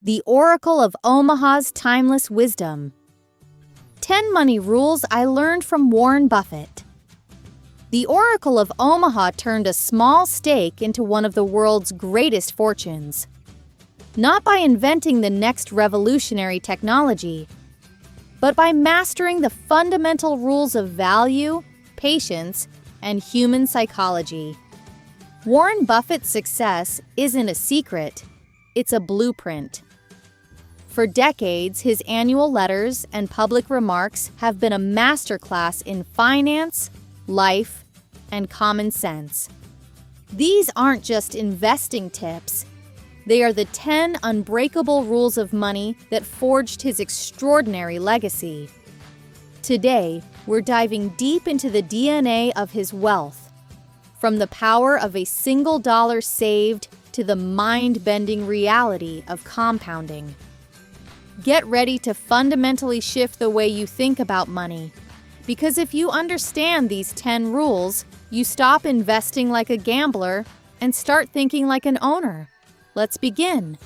The Oracle of Omaha's Timeless Wisdom. 10 Money Rules I Learned from Warren Buffett. The Oracle of Omaha turned a small stake into one of the world's greatest fortunes. Not by inventing the next revolutionary technology, but by mastering the fundamental rules of value, patience, and human psychology. Warren Buffett's success isn't a secret, it's a blueprint. For decades, his annual letters and public remarks have been a masterclass in finance, life, and common sense. These aren't just investing tips. They are the 10 unbreakable rules of money that forged his extraordinary legacy. Today, we're diving deep into the DNA of his wealth, from the power of a single dollar saved to the mind-bending reality of compounding. Get ready to fundamentally shift the way you think about money, because if you understand these 10 rules, you stop investing like a gambler and start thinking like an owner. Let's begin.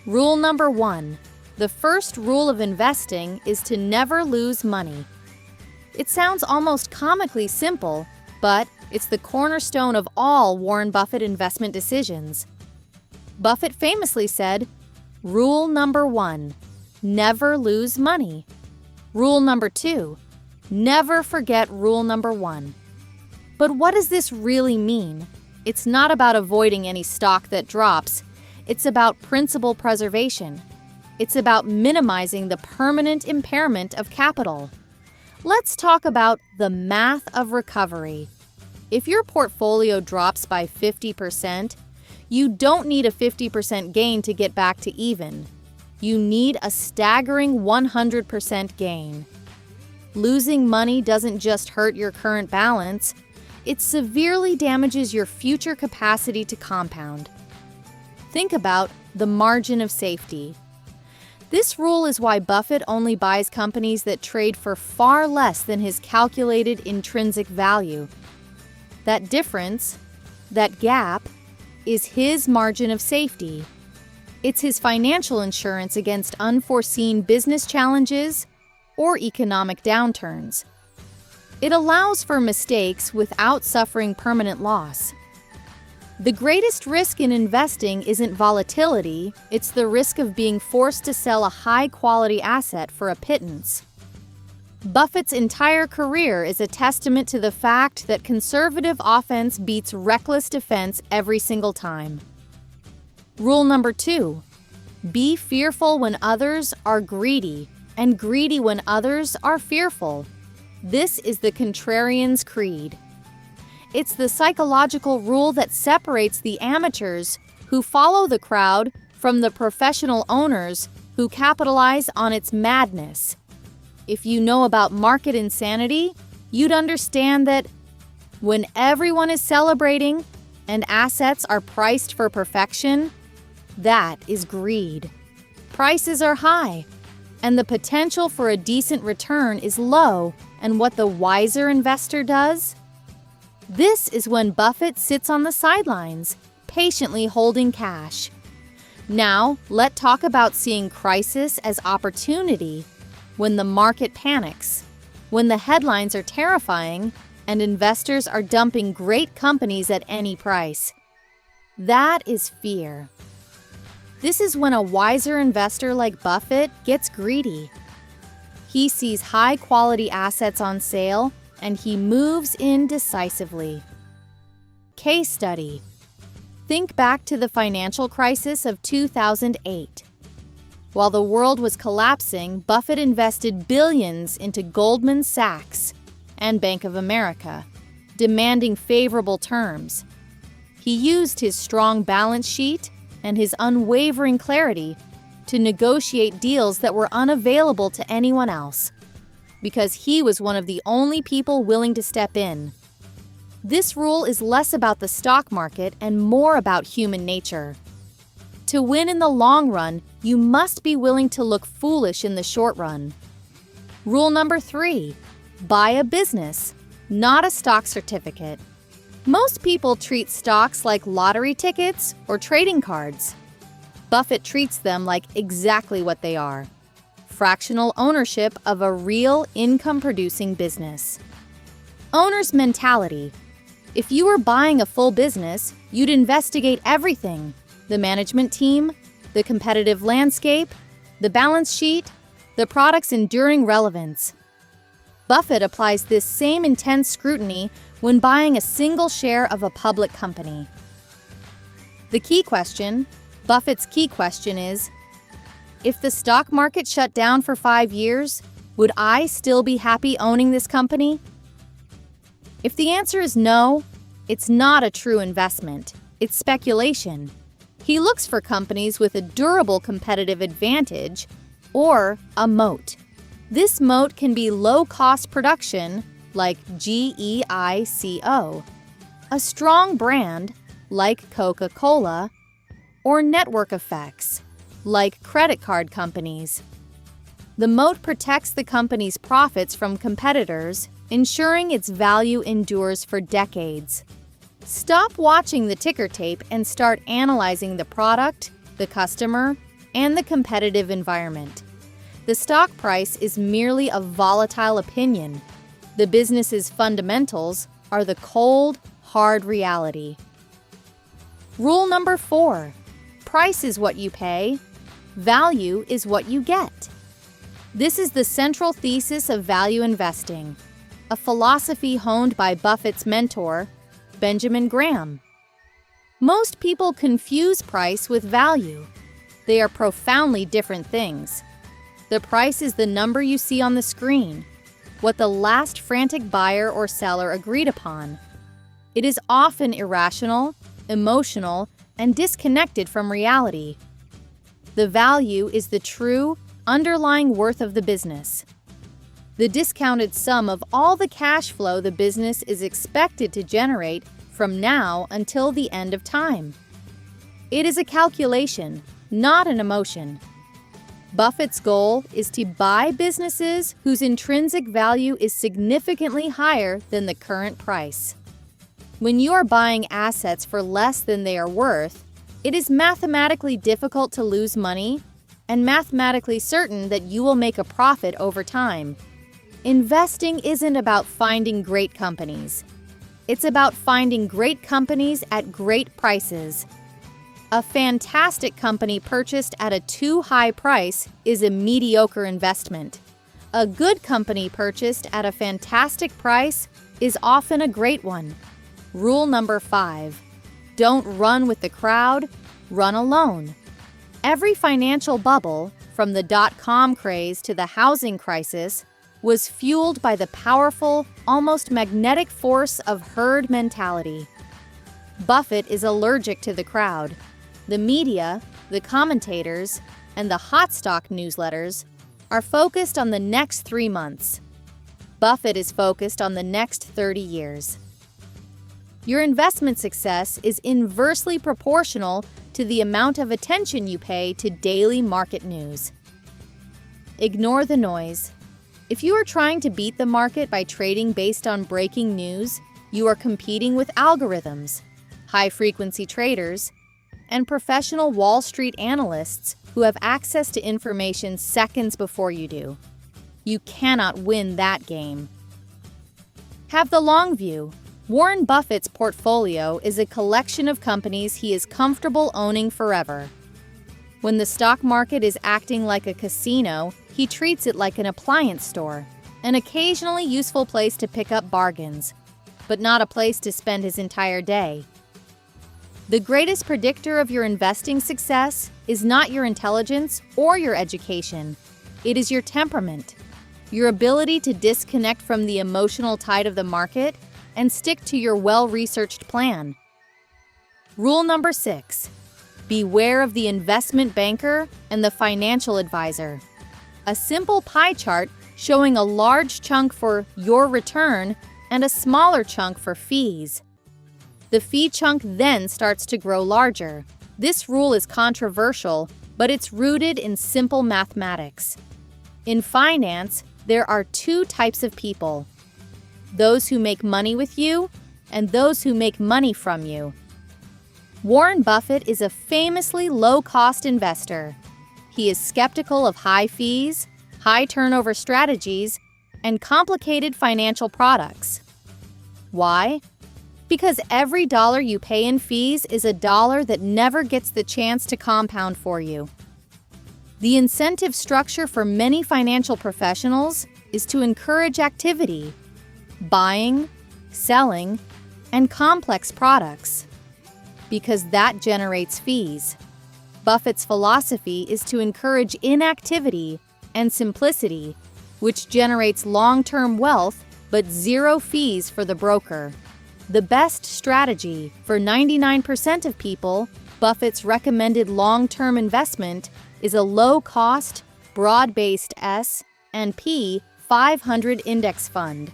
Rule number 1. The first rule of investing is to never lose money. It sounds almost comically simple, but it's the cornerstone of all Warren Buffett investment decisions. Buffett famously said, Rule number 1, never lose money. Rule number 2, never forget rule number 1. But what does this really mean? It's not about avoiding any stock that drops. It's about principal preservation. It's about minimizing the permanent impairment of capital. Let's talk about the math of recovery. If your portfolio drops by 50%, you don't need a 50% gain to get back to even. You need a staggering 100% gain. Losing money doesn't just hurt your current balance, it severely damages your future capacity to compound. Think about the margin of safety. This rule is why Buffett only buys companies that trade for far less than his calculated intrinsic value. That difference, that gap, is his margin of safety. It's his financial insurance against unforeseen business challenges or economic downturns. It allows for mistakes without suffering permanent loss. The greatest risk in investing isn't volatility, it's the risk of being forced to sell a high-quality asset for a pittance. Buffett's entire career is a testament to the fact that conservative offense beats reckless defense every single time. Rule number 2, be fearful when others are greedy, and greedy when others are fearful. This is the contrarian's creed. It's the psychological rule that separates the amateurs who follow the crowd from the professional owners who capitalize on its madness. If you know about market insanity, you'd understand that when everyone is celebrating and assets are priced for perfection, that is greed. Prices are high, and the potential for a decent return is low, and what the wiser investor does? This is when Buffett sits on the sidelines, patiently holding cash. Now, let's talk about seeing crisis as opportunity. When the market panics, when the headlines are terrifying, and investors are dumping great companies at any price. That is fear. This is when a wiser investor like Buffett gets greedy. He sees high-quality assets on sale, and he moves in decisively. Case study. Think back to the financial crisis of 2008. While the world was collapsing, Buffett invested billions into Goldman Sachs and Bank of America, demanding favorable terms. He used his strong balance sheet and his unwavering clarity to negotiate deals that were unavailable to anyone else, because he was one of the only people willing to step in. This rule is less about the stock market and more about human nature. To win in the long run, you must be willing to look foolish in the short run. Rule number 3, buy a business, not a stock certificate. Most people treat stocks like lottery tickets or trading cards. Buffett treats them like exactly what they are: fractional ownership of a real income-producing business. Owner's mentality. If you were buying a full business, you'd investigate everything: the management team, the competitive landscape, the balance sheet, the product's enduring relevance. Buffett applies this same intense scrutiny when buying a single share of a public company. The key question, Buffett's key question is, if the stock market shut down for 5 years, would I still be happy owning this company? If the answer is no, it's not a true investment. It's speculation. He looks for companies with a durable competitive advantage or a moat. This moat can be low-cost production, like GEICO, a strong brand, like Coca-Cola, or network effects, like credit card companies. The moat protects the company's profits from competitors, ensuring its value endures for decades. Stop watching the ticker tape and start analyzing the product, the customer, and the competitive environment. The stock price is merely a volatile opinion. The business's fundamentals are the cold, hard reality. Rule number 4. Price is what you pay. Value is what you get. This is the central thesis of value investing, a philosophy honed by Buffett's mentor, Benjamin Graham. Most people confuse price with value. They are profoundly different things. The price is the number you see on the screen, what the last frantic buyer or seller agreed upon. It is often irrational, emotional, and disconnected from reality. The value is the true, underlying worth of the business. The discounted sum of all the cash flow the business is expected to generate from now until the end of time. It is a calculation, not an emotion. Buffett's goal is to buy businesses whose intrinsic value is significantly higher than the current price. When you are buying assets for less than they are worth, it is mathematically difficult to lose money and mathematically certain that you will make a profit over time. Investing isn't about finding great companies. It's about finding great companies at great prices. A fantastic company purchased at a too high price is a mediocre investment. A good company purchased at a fantastic price is often a great one. Rule number 5. Don't run with the crowd, run alone. Every financial bubble, from the dot-com craze to the housing crisis, was fueled by the powerful, almost magnetic force of herd mentality. Buffett is allergic to the crowd. The media, the commentators, and the hot stock newsletters are focused on the next 3 months. Buffett is focused on the next 30 years. Your investment success is inversely proportional to the amount of attention you pay to daily market news. Ignore the noise. If you are trying to beat the market by trading based on breaking news, you are competing with algorithms, high-frequency traders, and professional Wall Street analysts who have access to information seconds before you do. You cannot win that game. Have the long view. Warren Buffett's portfolio is a collection of companies he is comfortable owning forever. When the stock market is acting like a casino, he treats it like an appliance store, an occasionally useful place to pick up bargains, but not a place to spend his entire day. The greatest predictor of your investing success is not your intelligence or your education. It is your temperament, your ability to disconnect from the emotional tide of the market and stick to your well-researched plan. Rule number 6. Beware of the investment banker and the financial advisor. A simple pie chart showing a large chunk for your return and a smaller chunk for fees. The fee chunk then starts to grow larger. This rule is controversial, but it's rooted in simple mathematics. In finance, there are 2 types of people: those who make money with you and those who make money from you. Warren Buffett is a famously low-cost investor. He is skeptical of high fees, high turnover strategies, and complicated financial products. Why? Because every dollar you pay in fees is a dollar that never gets the chance to compound for you. The incentive structure for many financial professionals is to encourage activity, buying, selling, and complex products, because that generates fees. Buffett's philosophy is to encourage inactivity and simplicity, which generates long-term wealth but zero fees for the broker. The best strategy for 99% of people, Buffett's recommended long-term investment is a low-cost, broad-based S&P 500 index fund.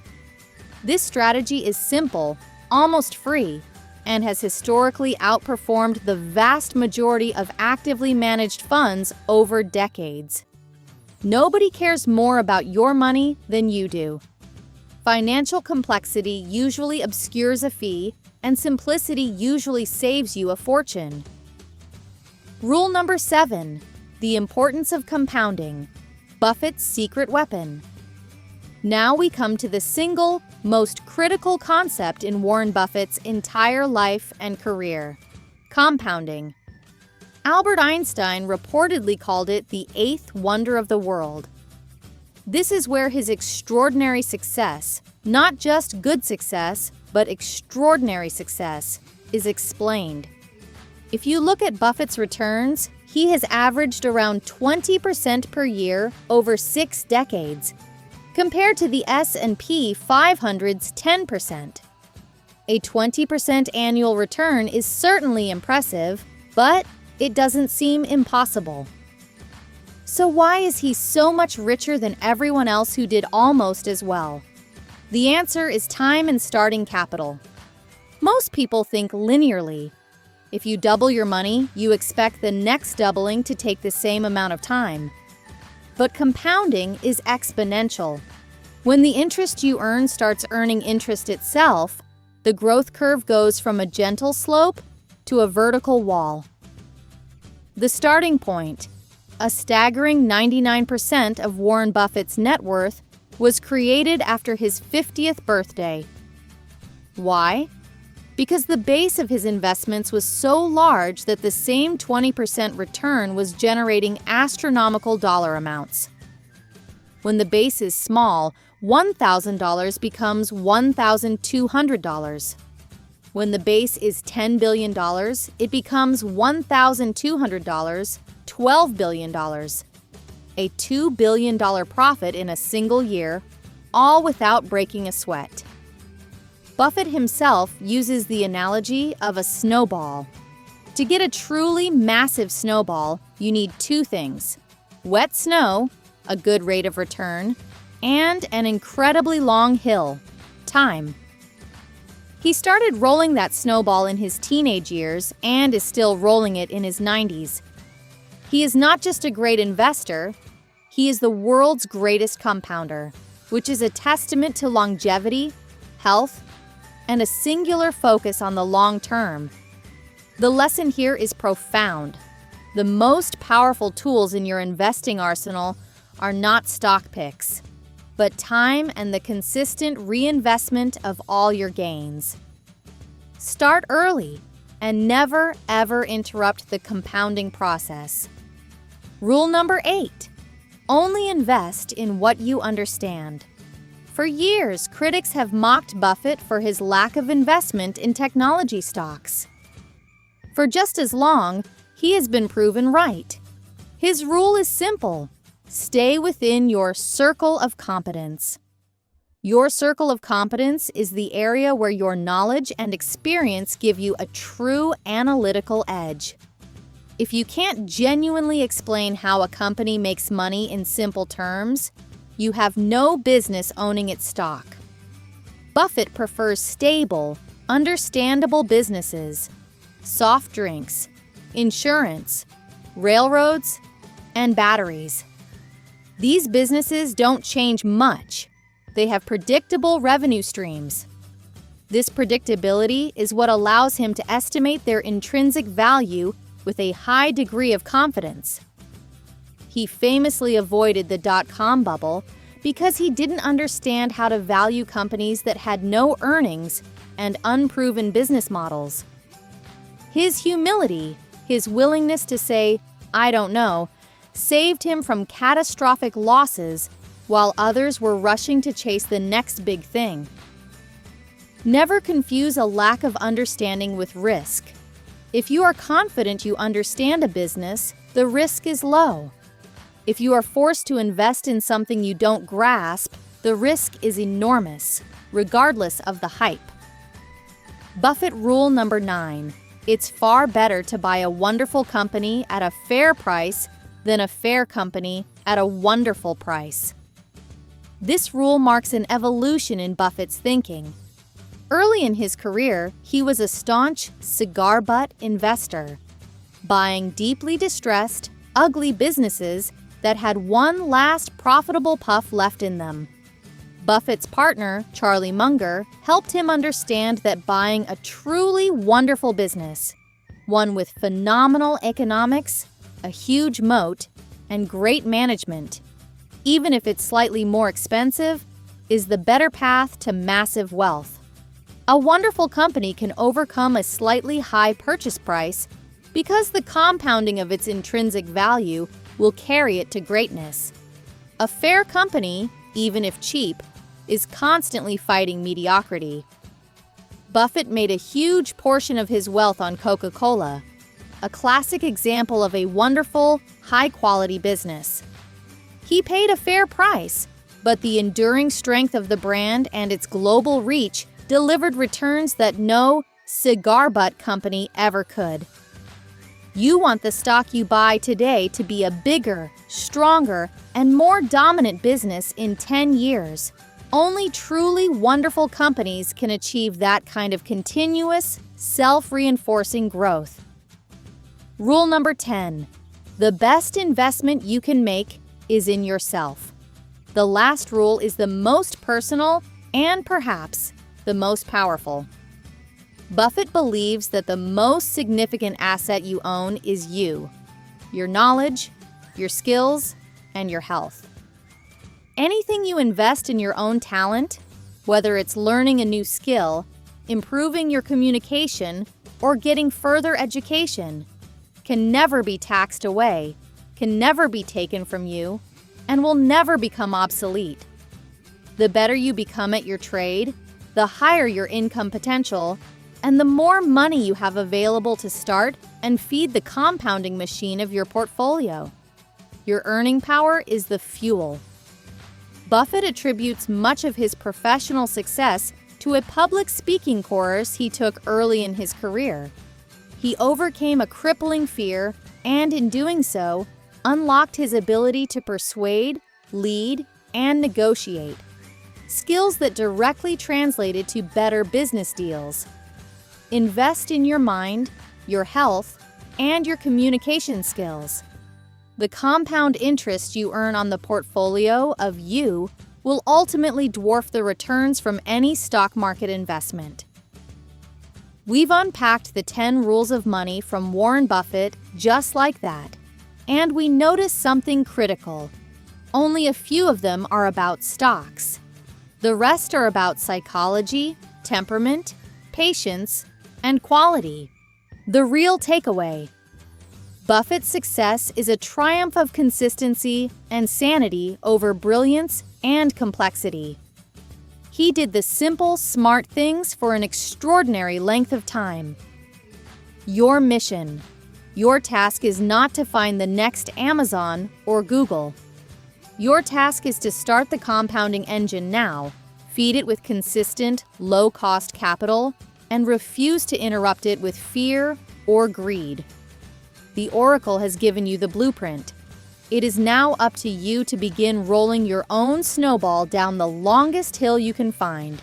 This strategy is simple, almost free, and has historically outperformed the vast majority of actively managed funds over decades. Nobody cares more about your money than you do. Financial complexity usually obscures a fee, and simplicity usually saves you a fortune. Rule number 7. The importance of compounding. Buffett's secret weapon. Now we come to the single, most critical concept in Warren Buffett's entire life and career: compounding. Albert Einstein reportedly called it the eighth wonder of the world. This is where his extraordinary success, not just good success, but extraordinary success, is explained. If you look at Buffett's returns, he has averaged around 20% per year over 6 decades, compared to the S&P 500's 10%. A 20% annual return is certainly impressive, but it doesn't seem impossible. So why is he so much richer than everyone else who did almost as well? The answer is time and starting capital. Most people think linearly. If you double your money, you expect the next doubling to take the same amount of time. But compounding is exponential. When the interest you earn starts earning interest itself, the growth curve goes from a gentle slope to a vertical wall. The starting point, a staggering 99% of Warren Buffett's net worth, was created after his 50th birthday. Why? Because the base of his investments was so large that the same 20% return was generating astronomical dollar amounts. When the base is small, $1,000 becomes $1,200. When the base is $10 billion, it becomes $1,200, $12 billion. A $2 billion profit in a single year, all without breaking a sweat. Buffett himself uses the analogy of a snowball. To get a truly massive snowball, you need 2 things: wet snow, a good rate of return, and an incredibly long hill, time. He started rolling that snowball in his teenage years and is still rolling it in his 90s. He is not just a great investor, he is the world's greatest compounder, which is a testament to longevity, health, and a singular focus on the long term. The lesson here is profound. The most powerful tools in your investing arsenal are not stock picks, but time and the consistent reinvestment of all your gains. Start early and never, ever interrupt the compounding process. Rule number 8: only invest in what you understand. For years, critics have mocked Buffett for his lack of investment in technology stocks. For just as long, he has been proven right. His rule is simple: stay within your circle of competence. Your circle of competence is the area where your knowledge and experience give you a true analytical edge. If you can't genuinely explain how a company makes money in simple terms, you have no business owning its stock. Buffett prefers stable, understandable businesses: soft drinks, insurance, railroads, and batteries. These businesses don't change much. They have predictable revenue streams. This predictability is what allows him to estimate their intrinsic value with a high degree of confidence. He famously avoided the dot-com bubble because he didn't understand how to value companies that had no earnings and unproven business models. His humility, his willingness to say, "I don't know," saved him from catastrophic losses while others were rushing to chase the next big thing. Never confuse a lack of understanding with risk. If you are confident you understand a business, the risk is low. If you are forced to invest in something you don't grasp, the risk is enormous, regardless of the hype. Buffett rule number 9. It's far better to buy a wonderful company at a fair price than a fair company at a wonderful price. This rule marks an evolution in Buffett's thinking. Early in his career, he was a staunch cigar butt investor, buying deeply distressed, ugly businesses that had one last profitable puff left in them. Buffett's partner, Charlie Munger, helped him understand that buying a truly wonderful business, one with phenomenal economics, a huge moat, and great management, even if it's slightly more expensive, is the better path to massive wealth. A wonderful company can overcome a slightly high purchase price because the compounding of its intrinsic value will carry it to greatness. A fair company, even if cheap, is constantly fighting mediocrity. Buffett made a huge portion of his wealth on Coca-Cola, a classic example of a wonderful, high-quality business. He paid a fair price, but the enduring strength of the brand and its global reach delivered returns that no cigar butt company ever could. You want the stock you buy today to be a bigger, stronger, and more dominant business in 10 years. Only truly wonderful companies can achieve that kind of continuous, self-reinforcing growth. Rule number 10. The best investment you can make is in yourself. The last rule is the most personal and perhaps the most powerful. Buffett believes that the most significant asset you own is you, your knowledge, your skills, and your health. Anything you invest in your own talent, whether it's learning a new skill, improving your communication, or getting further education, can never be taxed away, can never be taken from you, and will never become obsolete. The better you become at your trade, the higher your income potential, and the more money you have available to start and feed the compounding machine of your portfolio. Your earning power is the fuel. Buffett attributes much of his professional success to a public speaking course he took early in his career. He overcame a crippling fear and, in doing so, unlocked his ability to persuade, lead, and negotiate, skills that directly translated to better business deals. Invest in your mind, your health, and your communication skills. The compound interest you earn on the portfolio of you will ultimately dwarf the returns from any stock market investment. We've unpacked the 10 rules of money from Warren Buffett just like that, and we notice something critical. Only a few of them are about stocks. The rest are about psychology, temperament, patience, and quality. The real takeaway: Buffett's success is a triumph of consistency and sanity over brilliance and complexity. He did the simple, smart things for an extraordinary length of time. Your mission, your task is not to find the next Amazon or Google. Your task is to start the compounding engine now, feed it with consistent, low-cost capital, and refuse to interrupt it with fear or greed. The Oracle has given you the blueprint. It is now up to you to begin rolling your own snowball down the longest hill you can find.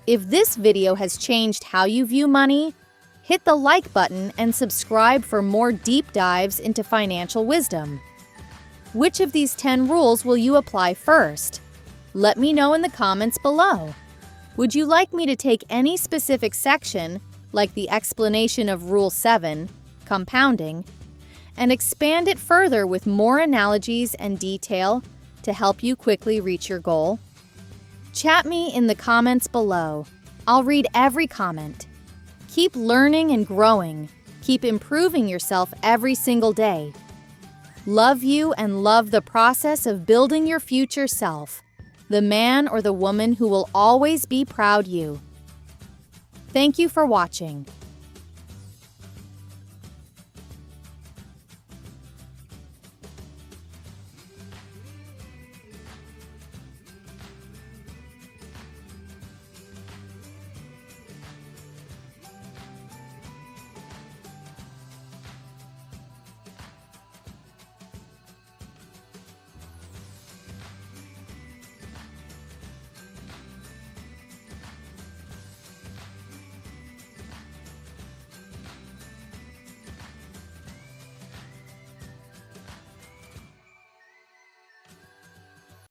If this video has changed how you view money, hit the like button and subscribe for more deep dives into financial wisdom. Which of these 10 rules will you apply first? Let me know in the comments below. Would you like me to take any specific section, like the explanation of Rule 7, compounding, and expand it further with more analogies and detail to help you quickly reach your goal? Chat me in the comments below. I'll read every comment. Keep learning and growing. Keep improving yourself every single day. Love you and love the process of building your future self, the man or the woman who will always be proud you. Thank you for watching.